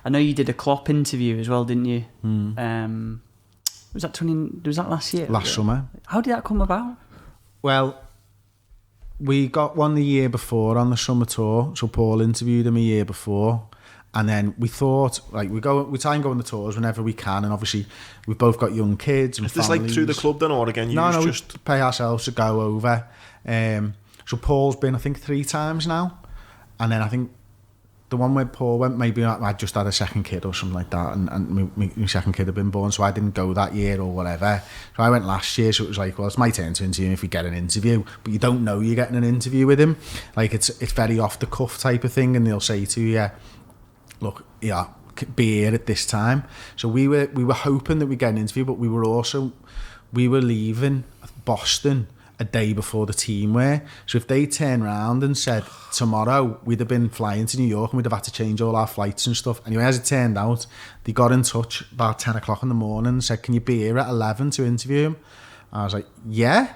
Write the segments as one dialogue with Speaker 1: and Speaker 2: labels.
Speaker 1: I know you did a Klopp interview as well, didn't you? Was that last year?
Speaker 2: Last summer.
Speaker 1: How did that come about?
Speaker 2: Well, we got one the year before on the summer tour, so Paul interviewed him a year before, and then we thought, like, we try and go on the tours whenever we can, and obviously we've both got young kids and
Speaker 3: Is this
Speaker 2: families.
Speaker 3: like through the club then, or again,
Speaker 2: No,
Speaker 3: just
Speaker 2: we pay ourselves to go over. So Paul's been, I think, 3 times now, and then I think the one where Paul went, maybe I just had a second kid or something like that, and my second kid had been born, so I didn't go that year or whatever. So I went last year, so it was like, well, it's my turn to interview him if we get an interview, but you don't know you're getting an interview with him. Like, it's very off the cuff type of thing, and they'll say to you, look, yeah, be here at this time. So we were hoping that we'd get an interview, but we were leaving Boston a day before the team were. So if they turned around and said tomorrow, we'd have been flying to New York and we'd have had to change all our flights and stuff. Anyway, as it turned out, they got in touch about 10 o'clock in the morning and said, can you be here at 11 to interview him? I was like, yeah.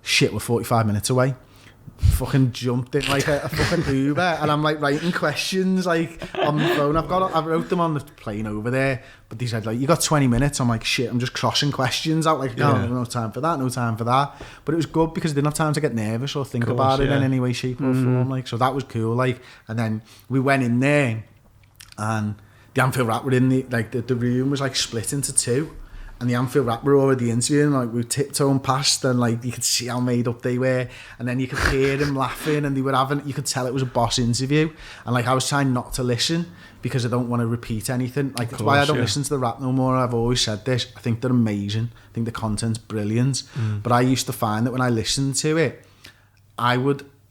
Speaker 2: Shit, we're 45 minutes away. Fucking jumped in like a fucking Uber, and I'm like writing questions like on the phone. I wrote them on the plane over there, but they said like, you got 20 minutes. I'm like, shit, I'm just crossing questions out, like, no time for that. But it was good because I didn't have time to get nervous or think about it in any way, shape or form. Like, so that was cool. Like, and then we went in there, and the Anfield Wrap were in the room was like split into 2. And the Anfield Wrap were already interviewing, like, we were tiptoeing past, and like you could see how made up they were, and then you could hear them laughing, and you could tell it was a boss interview, and like I was trying not to listen because I don't want to repeat anything. Like, that's why I don't listen to the Wrap no more. I've always said this. I think they're amazing. I think the content's brilliant. But I used to find that when I listened to it,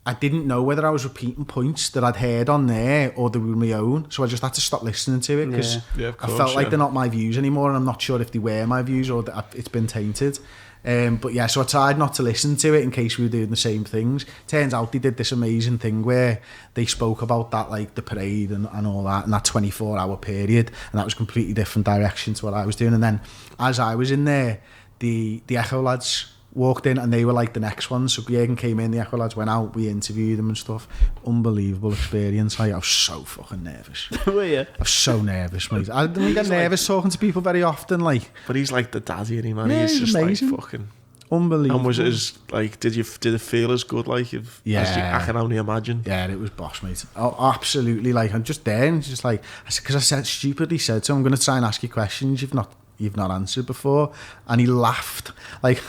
Speaker 2: I didn't know whether I was repeating points that I'd heard on there or they were my own, so I just had to stop listening to it because I felt like they're not my views anymore, and I'm not sure if they were my views or that it's been tainted. But yeah, so I tried not to listen to it in case we were doing the same things. Turns out they did this amazing thing where they spoke about that, like the parade and all that, and that 24-hour period, and that was a completely different direction to what I was doing. And then as I was in there, the Echo lads walked in, and they were like the next ones. So Jürgen came in, the Echo lads went out, we interviewed them and stuff. Unbelievable experience. Like, I was so fucking nervous.
Speaker 1: Were you?
Speaker 2: I was so nervous, mate. I didn't get nervous talking to people very often, like.
Speaker 3: But he's like the daddy, and man.
Speaker 2: Yeah,
Speaker 3: he's just
Speaker 2: amazing.
Speaker 3: like fucking
Speaker 2: unbelievable.
Speaker 3: And was it as like? Did it feel as good? Like, as I can only imagine.
Speaker 2: Yeah, it was boss, mate. Oh, absolutely. Like, I'm just there, and just like, because I stupidly said to him, I'm going to try and ask you questions you've not answered before, and he laughed like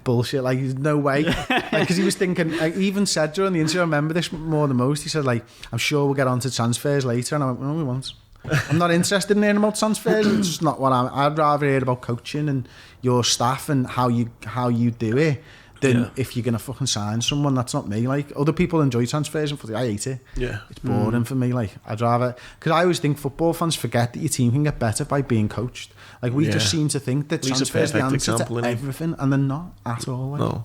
Speaker 2: bullshit, like there's no way, like, because he was thinking, I even said during the interview, I remember this more than most, he said like, I'm sure we'll get on to transfers later, and I went, no, we won't. I'm not interested in hearing about transfers. It's just not what I'd rather hear about coaching and your staff and how you do it than if you're gonna fucking sign someone. That's not me. Like, other people enjoy transfers and I hate it.
Speaker 3: Yeah,
Speaker 2: it's boring for me. Like, I'd rather, because I always think football fans forget that your team can get better by being coached. Like, we just seem to think that transfers the answer to everything, and they're not at all. Like.
Speaker 3: No,